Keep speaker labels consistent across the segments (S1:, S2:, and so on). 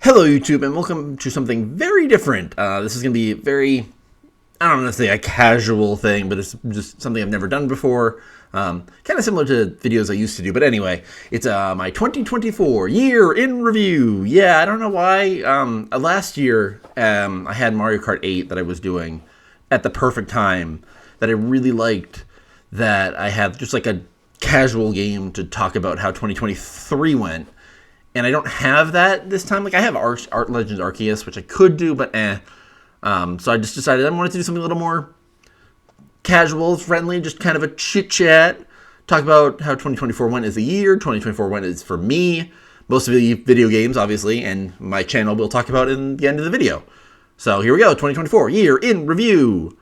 S1: Hello YouTube and welcome to something very different. This is going to be very, I don't know if to say a casual thing, but it's just something I've never done before. Kind of similar to videos I used to do, but anyway, it's my 2024 year in review. Yeah, I don't know why. Last year, I had Mario Kart 8 that I was doing at the perfect time that I really liked, that I had just like a casual game to talk about how 2023 went. And I don't have that this time. Like, I have Art Legends Arceus, which I could do, but so I just decided I wanted to do something a little more casual, friendly, just kind of a chit-chat. Talk about how 2024 went as a year, 2024 went as for me. Most of the video games, obviously, and my channel we'll talk about in the end of the video. So here we go, 2024 year in review.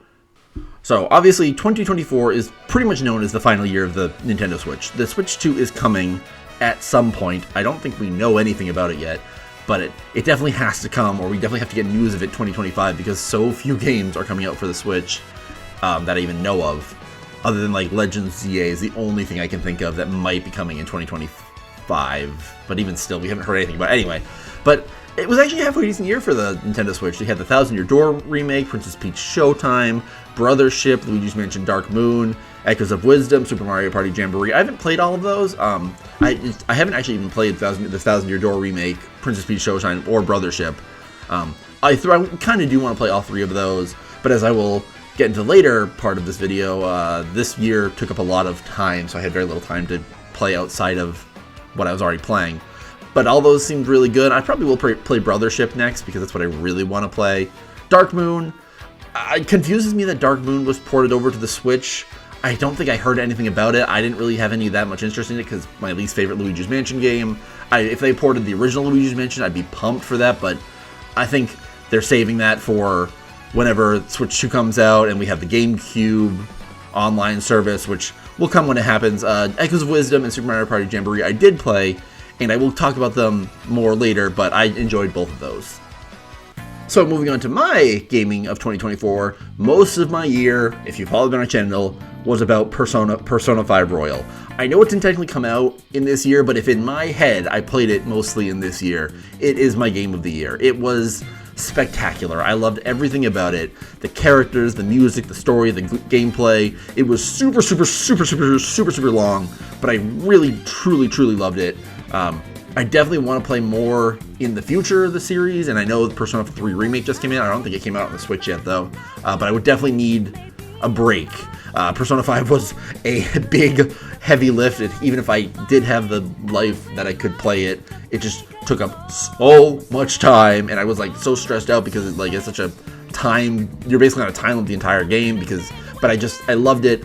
S1: So obviously 2024 is pretty much known as the final year of the Nintendo Switch. The Switch 2 is coming at some point. I don't think we know anything about it yet, but it definitely has to come, or we definitely have to get news of it 2025, because so few games are coming out for the Switch that I even know of, other than like Legends ZA is the only thing I can think of that might be coming in 2025, but even still, we haven't heard anything about it. Anyway, but it was actually a halfway decent year for the Nintendo Switch. They had the Thousand Year Door remake, Princess Peach Showtime, Brothership, Luigi's Mansion Dark Moon, Echoes of Wisdom, Super Mario Party Jamboree. I haven't played all of those. I haven't actually even played the Thousand Year Door remake, Princess Peach Showtime, or Brothership. I kind of do want to play all three of those, but as I will get into the later part of this video, this year took up a lot of time, so I had very little time to play outside of what I was already playing. But all those seemed really good. I probably will play Brothership next, because that's what I really want to play. Dark Moon, it confuses me that Dark Moon was ported over to the Switch. I don't think I heard anything about it. I didn't really have any that much interest in it, because my least favorite Luigi's Mansion game. If they ported the original Luigi's Mansion, I'd be pumped for that, but I think they're saving that for whenever Switch 2 comes out and we have the GameCube online service, which will come when it happens. Echoes of Wisdom and Super Mario Party Jamboree I did play, and I will talk about them more later, but I enjoyed both of those. So moving on to my gaming of 2024, most of my year, if you've followed my channel, was about Persona 5 Royal. I know it didn't technically come out in this year, but if in my head I played it mostly in this year, it is my game of the year. It was spectacular. I loved everything about it. The characters, the music, the story, the gameplay. It was super long, but I really, truly loved it. I definitely want to play more in the future of the series, and I know the Persona 3 Remake just came out. I don't think it came out on the Switch yet, though, but I would definitely need a break. Persona 5 was a big, heavy lift. Even if I did have the life that I could play it, it just took up so much time, and I was like so stressed out because it's such a time. You're basically on a time limit the entire game, but I loved it.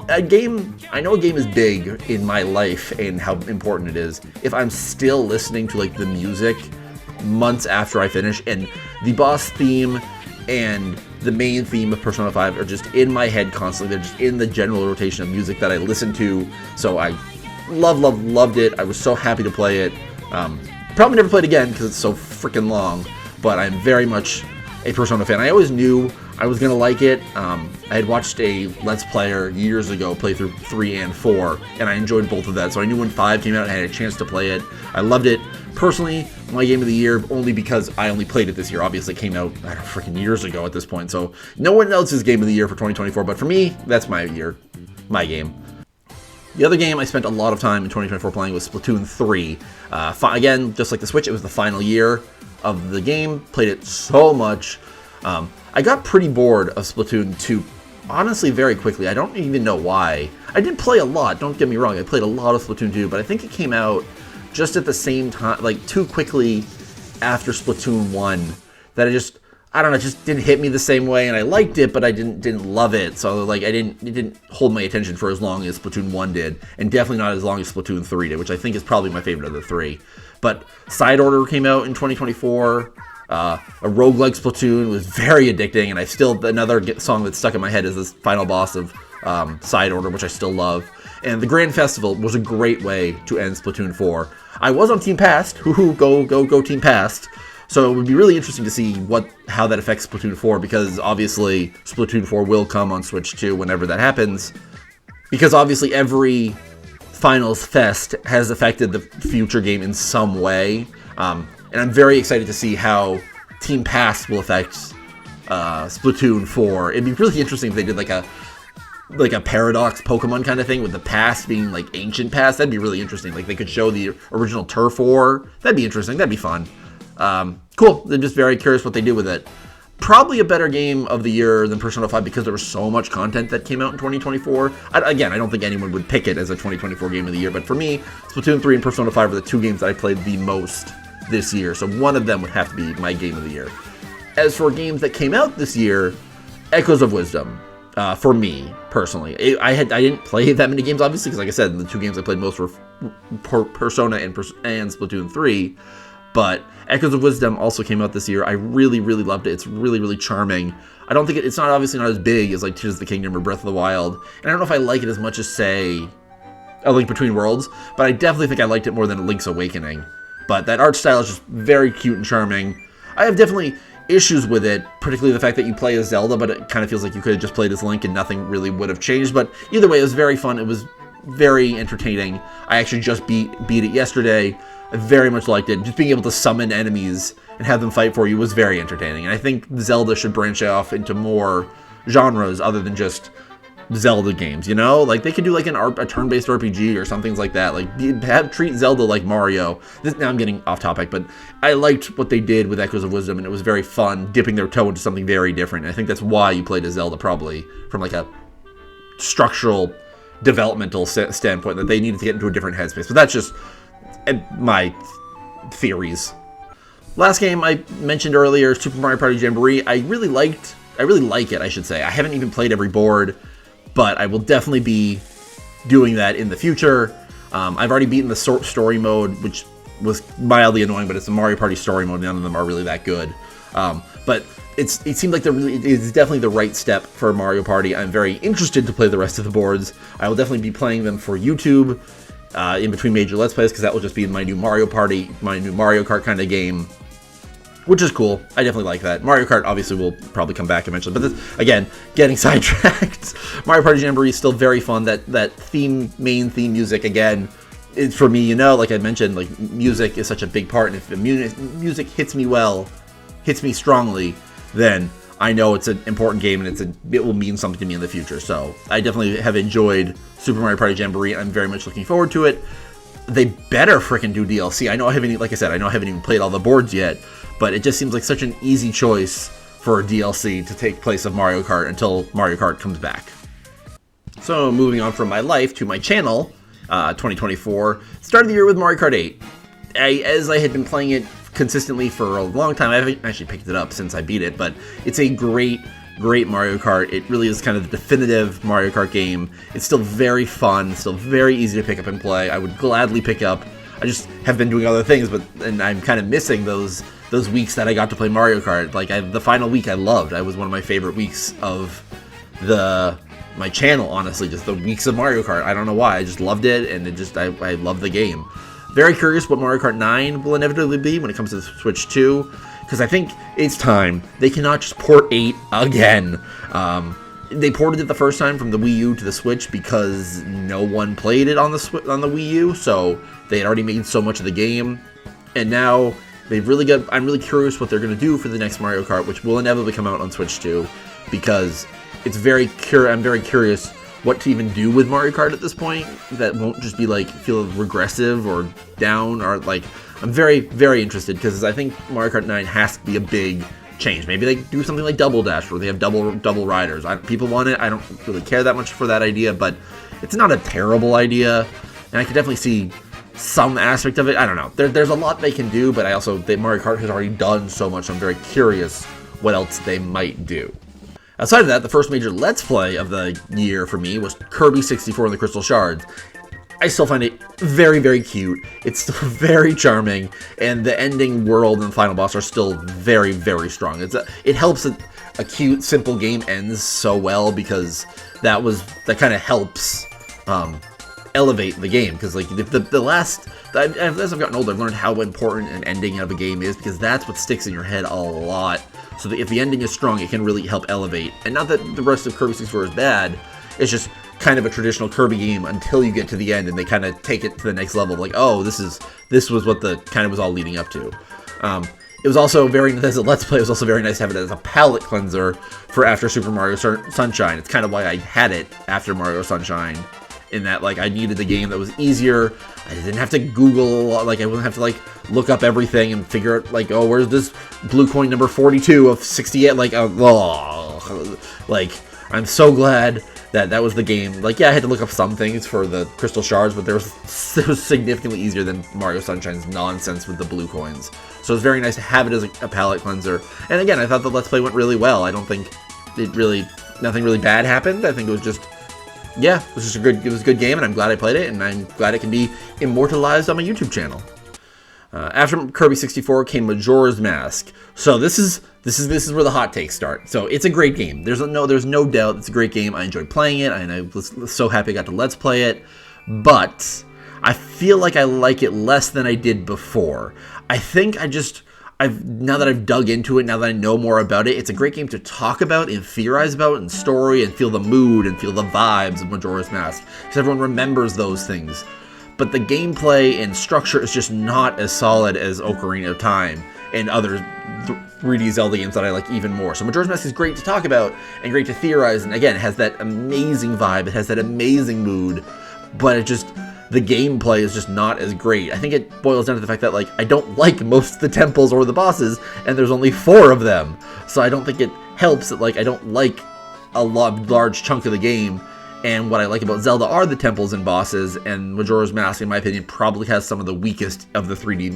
S1: I know a game is big in my life and how important it is if I'm still listening to like the music months after I finish, and the boss theme and the main theme of Persona 5 are just in my head constantly. They're just in the general rotation of music that I listen to. So I loved it. I was so happy to play it. Probably never play it again because it's so freaking long, but I'm very much a Persona fan. I always knew I was going to like it. I had watched a Let's Player years ago play through 3 and 4, and I enjoyed both of that. So I knew when 5 came out and I had a chance to play it. I loved it. Personally, my game of the year, only because I only played it this year. Obviously, it came out freaking years ago at this point, so no one else's game of the year for 2024, but for me, that's my year, my game. The other game I spent a lot of time in 2024 playing was Splatoon 3. Again, just like the Switch, it was the final year of the game. Played it so much. I got pretty bored of Splatoon 2, honestly, very quickly. I don't even know why. I did play a lot, don't get me wrong. I played a lot of Splatoon 2, but I think it came out just at the same time, like too quickly after Splatoon 1, that I don't know, it just didn't hit me the same way, and I liked it, but I didn't love it. So like it didn't hold my attention for as long as Splatoon 1 did, and definitely not as long as Splatoon 3 did, which I think is probably my favorite of the three. But Side Order came out in 2024. A roguelike Splatoon was very addicting, and another song that's stuck in my head is this final boss of Side Order, which I still love. And the Grand Festival was a great way to end Splatoon 4. I was on Team Past. Go Team Past. So it would be really interesting to see how that affects Splatoon 4, because obviously Splatoon 4 will come on Switch 2 whenever that happens. Because obviously every Finals Fest has affected the future game in some way. and I'm very excited to see how Team Past will affect Splatoon 4. It'd be really interesting if they did like a Paradox Pokemon kind of thing, with the past being like ancient past. That'd be really interesting. Like they could show the original Turf War. That'd be interesting. That'd be fun. Cool. I'm just very curious what they do with it. Probably a better game of the year than Persona 5 because there was so much content that came out in 2024. Again, I don't think anyone would pick it as a 2024 game of the year, but for me, Splatoon 3 and Persona 5 are the two games that I played the most this year, so one of them would have to be my game of the year. As for games that came out this year, Echoes of Wisdom, for me, personally. I didn't play that many games, obviously, because like I said, the two games I played most were Persona and Splatoon 3, but Echoes of Wisdom also came out this year. I really, really loved it. It's really, really charming. I don't think it's not obviously not as big as like Tears of the Kingdom or Breath of the Wild, and I don't know if I like it as much as, say, A Link Between Worlds, but I definitely think I liked it more than Link's Awakening. But that art style is just very cute and charming. I have definitely issues with it, particularly the fact that you play as Zelda, but it kind of feels like you could have just played as Link and nothing really would have changed. But either way, it was very fun. It was very entertaining. I actually just beat it yesterday. I very much liked it. Just being able to summon enemies and have them fight for you was very entertaining. And I think Zelda should branch off into more genres other than just Zelda games, you know? Like, they could do like a turn-based RPG or something like that. Like, treat Zelda like Mario. Now I'm getting off topic, but I liked what they did with Echoes of Wisdom, and it was very fun dipping their toe into something very different. And I think that's why you played as Zelda, probably, from like a structural, developmental standpoint, that they needed to get into a different headspace. But that's just my theories. Last game I mentioned earlier, Super Mario Party Jamboree. I really like it, I should say. I haven't even played every board, but I will definitely be doing that in the future. I've already beaten the story mode, which was mildly annoying, but it's a Mario Party story mode. None of them are really that good. But it seemed like it's definitely the right step for Mario Party. I'm very interested to play the rest of the boards. I will definitely be playing them for YouTube in between major Let's Plays, because that will just be my new Mario Party, my new Mario Kart kind of game, which is cool. I definitely like that. Mario Kart obviously will probably come back eventually, but this, again, getting sidetracked. Mario Party Jamboree is still very fun. That main theme music, again, it's for me, you know, like I mentioned, like music is such a big part, and if the music hits me strongly, then I know it's an important game, and it will mean something to me in the future. So I definitely have enjoyed Super Mario Party Jamboree. I'm very much looking forward to it. They better freaking do DLC. I know I haven't even played all the boards yet, but it just seems like such an easy choice for a DLC to take place of Mario Kart until Mario Kart comes back. So moving on from my life to my channel, 2024, started the year with Mario Kart 8. As I had been playing it consistently for a long time, I haven't actually picked it up since I beat it, but it's a great Mario Kart. It really is kind of the definitive Mario Kart game. It's still very fun, still very easy to pick up and play. I would gladly pick up. I just have been doing other things, and I'm kind of missing those weeks that I got to play Mario Kart. Like, the final week I loved. It was one of my favorite weeks of my channel, honestly, just the weeks of Mario Kart. I don't know why, I just loved it, and I love the game. Very curious what Mario Kart 9 will inevitably be when it comes to the Switch 2, because I think it's time. They cannot just port 8 again. They ported it the first time from the Wii U to the Switch because no one played it on the Wii U, so they had already made so much of the game, and now I'm really curious what they're going to do for the next Mario Kart, which will inevitably come out on Switch 2, because I'm very curious what to even do with Mario Kart at this point that won't just be like feel regressive or down, or like, I'm very, very interested, because I think Mario Kart 9 has to be a big change. Maybe they do something like Double Dash, where they have double riders. People want it. I don't really care that much for that idea, but it's not a terrible idea, and I could definitely see some aspect of it. I don't know. There's a lot they can do, but Mario Kart has already done so much. So I'm very curious what else they might do. Outside of that, the first major Let's Play of the year for me was Kirby 64 and the Crystal Shards. I still find it very, very cute. It's still very charming, and the ending world and final boss are still very, very strong. It helps that a cute, simple game ends so well, because that kind of helps elevate the game, because like as I've gotten older, I've learned how important an ending of a game is, because that's what sticks in your head a lot. So that if the ending is strong, it can really help elevate. And not that the rest of Kirby 64 is bad, it's just kind of a traditional Kirby game until you get to the end, and they kind of take it to the next level. Like, oh, this was what the kind of was all leading up to. It was also very, as a Let's Play, it was also very nice to have it as a palate cleanser for after Super Mario Sunshine. It's kind of why I had it after Mario Sunshine, in that, like, I needed a game that was easier. I didn't have to Google, like, I wouldn't have to, like, look up everything and figure out, like, oh, where's this blue coin number 42 of 68, like, like, I'm so glad that was the game. Like, yeah, I had to look up some things for the crystal shards, but it was significantly easier than Mario Sunshine's nonsense with the blue coins. So it was very nice to have it as a palate cleanser. And again, I thought the Let's Play went really well. I don't think nothing really bad happened. I think it was just, yeah, it was a good game, and I'm glad I played it, and I'm glad it can be immortalized on my YouTube channel. After Kirby 64 came Majora's Mask. So this is where the hot takes start. So it's a great game. There's no doubt it's a great game. I enjoyed playing it, and I was so happy I got to Let's Play it. But I feel like I like it less than I did before. I think now that I've dug into it, now that I know more about it, it's a great game to talk about and theorize about and story and feel the mood and feel the vibes of Majora's Mask, because everyone remembers those things. But the gameplay and structure is just not as solid as Ocarina of Time and other 3D Zelda games that I like even more. So Majora's Mask is great to talk about and great to theorize, and again, it has that amazing vibe, it has that amazing mood, but the gameplay is just not as great. I think it boils down to the fact that, like, I don't like most of the temples or the bosses, and there's only 4 of them. So I don't think it helps that, like, I don't like a large chunk of the game, and what I like about Zelda are the temples and bosses, and Majora's Mask, in my opinion, probably has some of the weakest of the 3D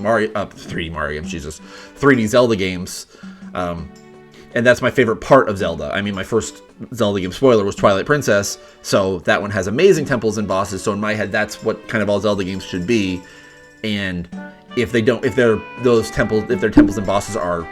S1: Zelda games. And that's my favorite part of Zelda. I mean, my first Zelda game, spoiler, was Twilight Princess, so that one has amazing temples and bosses, so in my head, that's what kind of all Zelda games should be. And if their temples and bosses are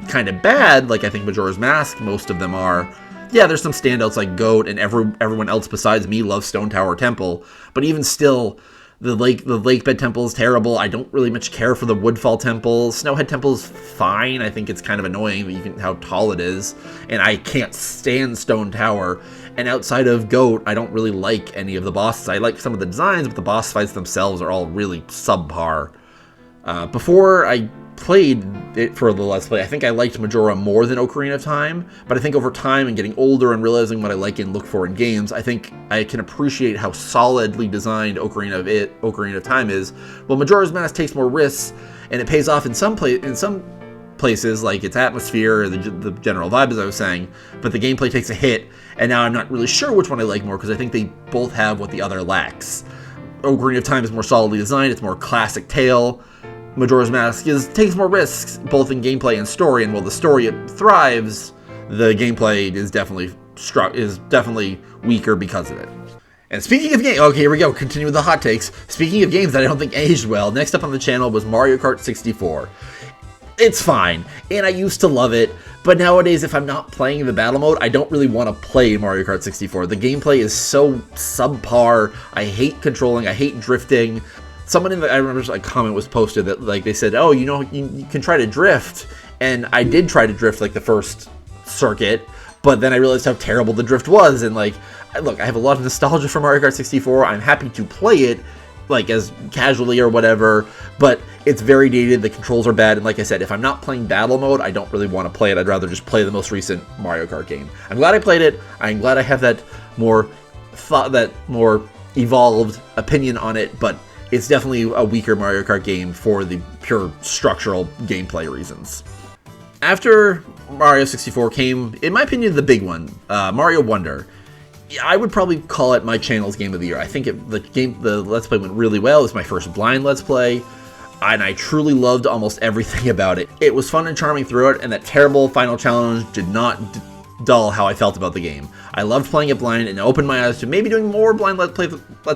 S1: kind of bad, like I think Majora's Mask, most of them are, yeah, there's some standouts like Goat, and everyone else besides me loves Stone Tower Temple, but even still, the Lake Bed Temple is terrible. I don't really much care for the Woodfall Temple. Snowhead Temple is fine. I think it's kind of annoying how tall it is, and I can't stand Stone Tower. And outside of Goat, I don't really like any of the bosses. I like some of the designs, but the boss fights themselves are all really subpar. Before I played it for the Let's Play, I think I liked Majora more than Ocarina of Time, but I think over time and getting older and realizing what I like and look for in games, I think I can appreciate how solidly designed Ocarina of Time is. Well, Majora's Mask takes more risks, and it pays off in some places, like its atmosphere, the general vibe, as I was saying, but the gameplay takes a hit, and now I'm not really sure which one I like more, because I think they both have what the other lacks. Ocarina of Time is more solidly designed, it's more classic tale. Majora's Mask takes more risks, both in gameplay and story, and while the story thrives, the gameplay is definitely weaker because of it. And speaking of games, okay, here we go, continue with the hot takes. Speaking of games that I don't think aged well, next up on the channel was Mario Kart 64. It's fine, and I used to love it, but nowadays if I'm not playing the battle mode, I don't really want to play Mario Kart 64. The gameplay is so subpar, I hate controlling, I hate drifting. Someone I remember a comment was posted that, like, they said, oh, you can try to drift, and I did try to drift, like, the first circuit, but then I realized how terrible the drift was, and, like, look, I have a lot of nostalgia for Mario Kart 64, I'm happy to play it, like, as casually or whatever, but it's very dated, the controls are bad, and like I said, if I'm not playing battle mode, I don't really want to play it, I'd rather just play the most recent Mario Kart game. I'm glad I played it, I'm glad I have that more evolved opinion on it, but it's definitely a weaker Mario Kart game for the pure structural gameplay reasons. After Mario 64 came, in my opinion, the big one, Mario Wonder. I would probably call it my channel's game of the year. I think the Let's Play went really well. It was my first blind Let's Play, and I truly loved almost everything about it. It was fun and charming throughout, and that terrible final challenge did not dull how I felt about the game. I loved playing it blind and opened my eyes to maybe doing more blind Let's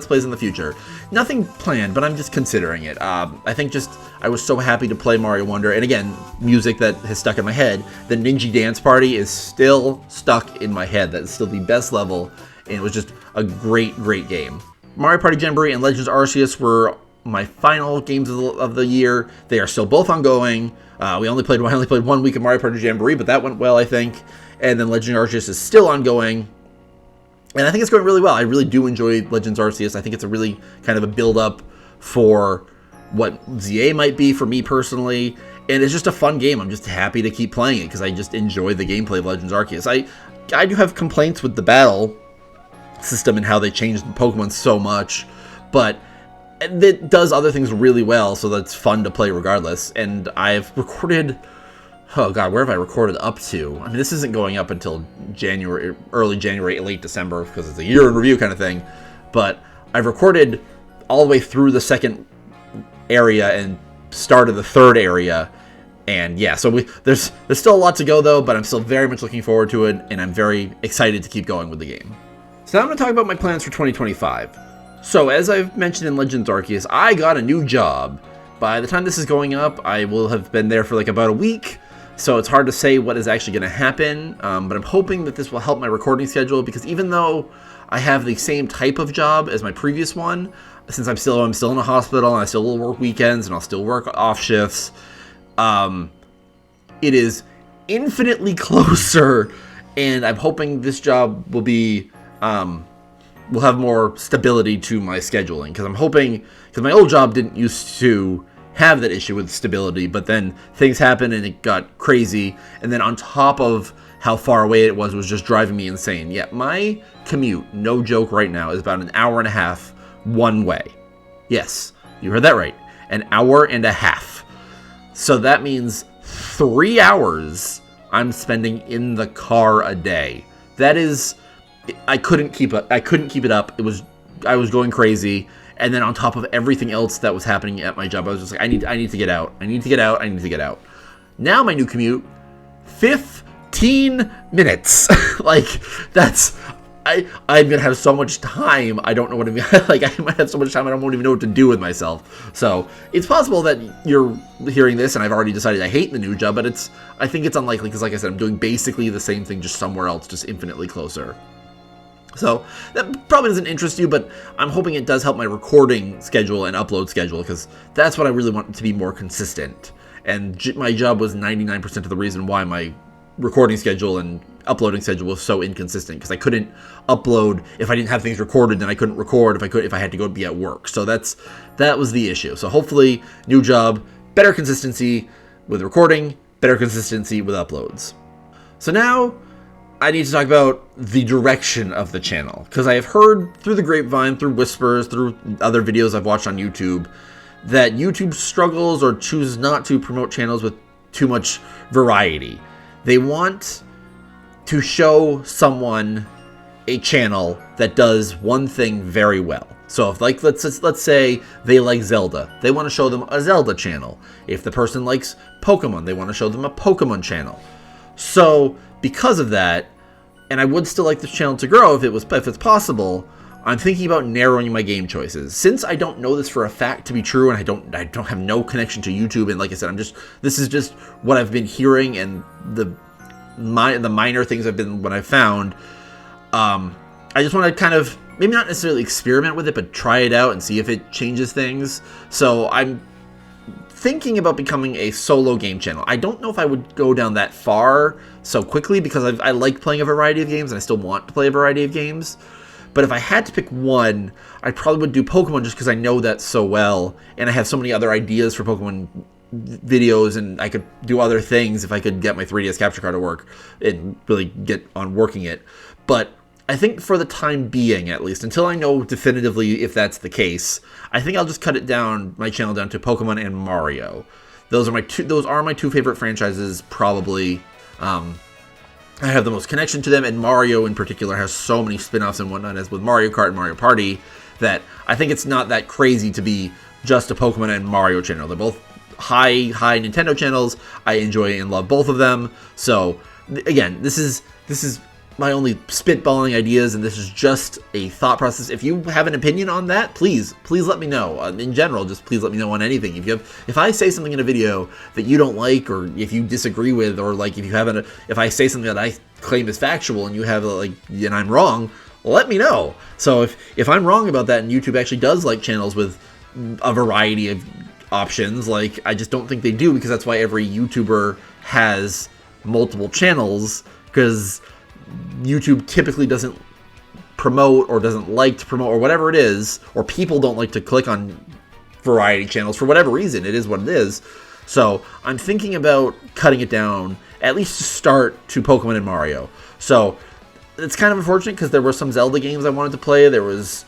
S1: Plays in the future. Nothing planned, but I'm just considering it. I think I was so happy to play Mario Wonder, and again, music that has stuck in my head. The Ninja Dance Party is still stuck in my head. That is still the best level, and it was just a great, great game. Mario Party Jamboree and Legends Arceus were my final games of the year. They are still both ongoing. I only played 1 week of Mario Party Jamboree, but that went well, I think. And then Legends Arceus is still ongoing, and I think it's going really well. I really do enjoy Legends Arceus. I think it's a really kind of a build-up for what ZA might be for me personally, And it's just a fun game. I'm just happy to keep playing it because I just enjoy the gameplay of Legends Arceus. I do have complaints with the battle system and how they changed Pokemon so much, but it does other things really well, so that's fun to play regardless. And I've recorded, oh god, where have I recorded up to? I mean, this isn't going up until January, early January, late December, because it's a year in review kind of thing, but I've recorded all the way through the second area and started the third area. And yeah, so there's still a lot to go though, but I'm still very much looking forward to it, and I'm very excited to keep going with the game. So now I'm going to talk about my plans for 2025. So as I've mentioned in Legends Arceus, I got a new job. By the time this is going up, I will have been there for like about a week, so it's hard to say what is actually going to happen, but I'm hoping that this will help my recording schedule, because even though I have the same type of job as my previous one, since I'm still in a hospital and I still will work weekends and I'll still work off shifts, it is infinitely closer, and I'm hoping this job will be will have more stability to my scheduling, because I'm hoping, because my old job didn't used to have that issue with stability, but then things happened and it got crazy, and then on top of how far away it was just driving me insane. Yeah, my commute, no joke right now, is about an hour and a half one way. Yes, you heard that right, an hour and a half. So that means 3 hours I'm spending in the car a day. That is, I couldn't keep it up. I was going crazy, and then on top of everything else that was happening at my job, I was just like, I need to get out. I need to get out. Now my new commute, 15 minutes. Like, that's, I'm gonna have so much time. I don't know what I might have so much time I don't even know what to do with myself. So it's possible that you're hearing this and I've already decided I hate the new job, but I think it's unlikely, because like I said, I'm doing basically the same thing, just somewhere else, just infinitely closer. So that probably doesn't interest you, but I'm hoping it does help my recording schedule and upload schedule, because that's what I really want to be more consistent. And my job was 99% of the reason why my recording schedule and uploading schedule was so inconsistent, because I couldn't upload if I didn't have things recorded, then I couldn't record if I had to go be at work. So that was the issue. So hopefully, new job, better consistency with recording, better consistency with uploads. So now I need to talk about the direction of the channel, because I have heard through the grapevine, through whispers, through other videos I've watched on YouTube, that YouTube struggles or chooses not to promote channels with too much variety. They want to show someone a channel that does one thing very well. So if, like, let's say they like Zelda, they want to show them a Zelda channel. If the person likes Pokemon, they want to show them a Pokemon channel. So because of that, and I would still like this channel to grow if it's possible, I'm thinking about narrowing my game choices. Since I don't know this for a fact to be true, and I don't have no connection to YouTube, and like I said, this is just what I've been hearing and the minor things what I've found. I just want to kind of, maybe not necessarily experiment with it, but try it out and see if it changes things. So I'm thinking about becoming a solo game channel. I don't know if I would go down that far so quickly, because I like playing a variety of games and I still want to play a variety of games. But if I had to pick one, I probably would do Pokemon, just because I know that so well, and I have so many other ideas for Pokemon videos, and I could do other things if I could get my 3DS capture card to work and really get on working it. But I think for the time being, at least, until I know definitively if that's the case, I think I'll just cut my channel down to Pokemon and Mario. Those are my two favorite franchises, probably. I have the most connection to them, and Mario in particular has so many spin-offs and whatnot, as with Mario Kart and Mario Party, that I think it's not that crazy to be just a Pokemon and Mario channel. They're both high Nintendo channels. I enjoy and love both of them. So again, this is my only spitballing ideas, and this is just a thought process. If you have an opinion on that, please let me know. In general, just please let me know on anything. If I say something in a video that you don't like, or if you disagree with, or like if I say something that I claim is factual and you have and I'm wrong, let me know. So if I'm wrong about that, and YouTube actually does like channels with a variety of options, like, I just don't think they do, because that's why every YouTuber has multiple channels, because YouTube typically doesn't promote, or doesn't like to promote, or whatever it is, or people don't like to click on variety channels for whatever reason. It is what it is. So I'm thinking about cutting it down, at least to start, to Pokemon and Mario. So it's kind of unfortunate because there were some Zelda games I wanted to play. There was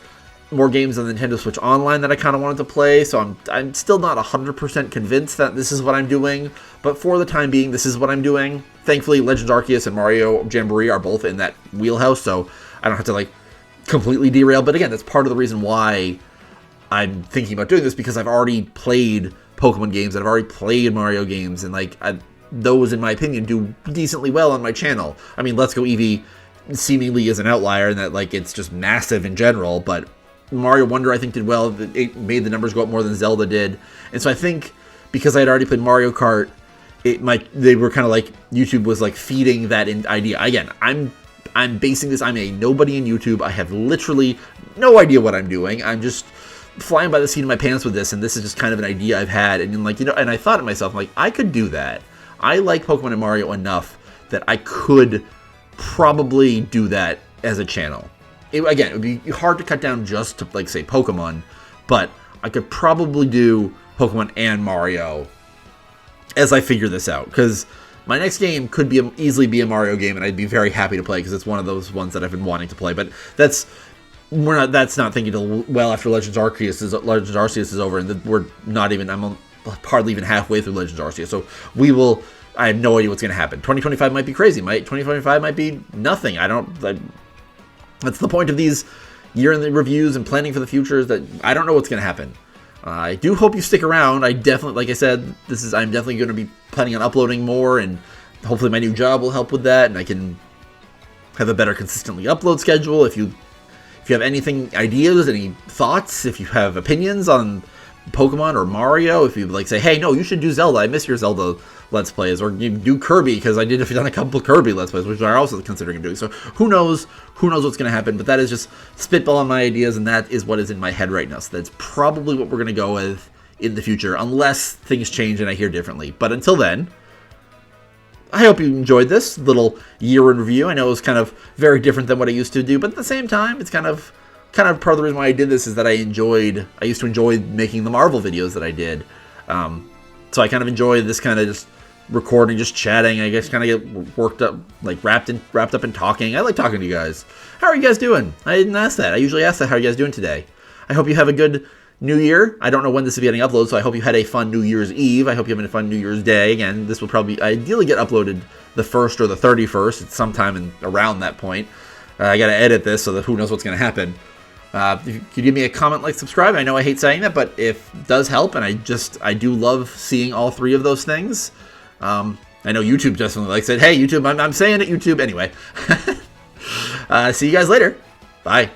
S1: more games on the Nintendo Switch Online that I kind of wanted to play, so I'm still not 100% convinced that this is what I'm doing, but for the time being, this is what I'm doing. Thankfully, Legends Arceus and Mario Jamboree are both in that wheelhouse, so I don't have to, like, completely derail, but again, that's part of the reason why I'm thinking about doing this, because I've already played Pokemon games, I've already played Mario games, and, like, those, in my opinion, do decently well on my channel. I mean, Let's Go Eevee seemingly is an outlier in that, like, it's just massive in general, but Mario Wonder, I think, did well. It made the numbers go up more than Zelda did. And so I think because I had already played Mario Kart, they were kind of like, YouTube was like feeding that idea. Again, I'm basing this, I'm a nobody in YouTube. I have literally no idea what I'm doing. I'm just flying by the seat of my pants with this, and this is just kind of an idea I've had. And like, and I thought to myself, like, I could do that. I like Pokemon and Mario enough that I could probably do that as a channel. Again, it would be hard to cut down just to, like, say, Pokemon, but I could probably do Pokemon and Mario as I figure this out, because my next game could easily be a Mario game, and I'd be very happy to play, because it's one of those ones that I've been wanting to play, but that's not thinking till well after Legends Arceus is over, and we're not even, I'm hardly even halfway through Legends Arceus, so I have no idea what's going to happen. 2025 might be crazy, 2025 might be nothing. That's the point of these year-end reviews and planning for the future, is that I don't know what's going to happen. I do hope you stick around. I definitely, like I said, I'm definitely going to be planning on uploading more, and hopefully my new job will help with that, and I can have a better consistently upload schedule. If you have anything, ideas, any thoughts, if you have opinions on Pokemon or Mario, if you like say, hey, no, you should do Zelda, I miss your Zelda Let's Plays, or you do Kirby, because I did have done a couple Kirby Let's Plays, which I'm also considering doing. So who knows what's going to happen, but that is just spitballing my ideas, and that is what is in my head right now. So that's probably what we're going to go with in the future, unless things change and I hear differently. But until then, I hope you enjoyed this little year in review. I know it was kind of very different than what I used to do, but at the same time, it's kind of part of the reason why I did this is that I used to enjoy making the Marvel videos that I did. So I kind of enjoy this kind of just recording, just chatting. I guess kind of get worked up, like wrapped up in talking. I like talking to you guys. How are you guys doing? I didn't ask that. I usually ask that. How are you guys doing today? I hope you have a good New Year. I don't know when this will be getting uploaded, so I hope you had a fun New Year's Eve. I hope you have a fun New Year's Day. Again, this will probably ideally get uploaded the 1st or the 31st. It's sometime around that point. I got to edit this, so that who knows what's going to happen. If you could give me a comment, like, subscribe. I know I hate saying that, but if it does help, and I do love seeing all three of those things. I know YouTube definitely likes it. Hey, YouTube, I'm saying it, YouTube. Anyway, see you guys later. Bye.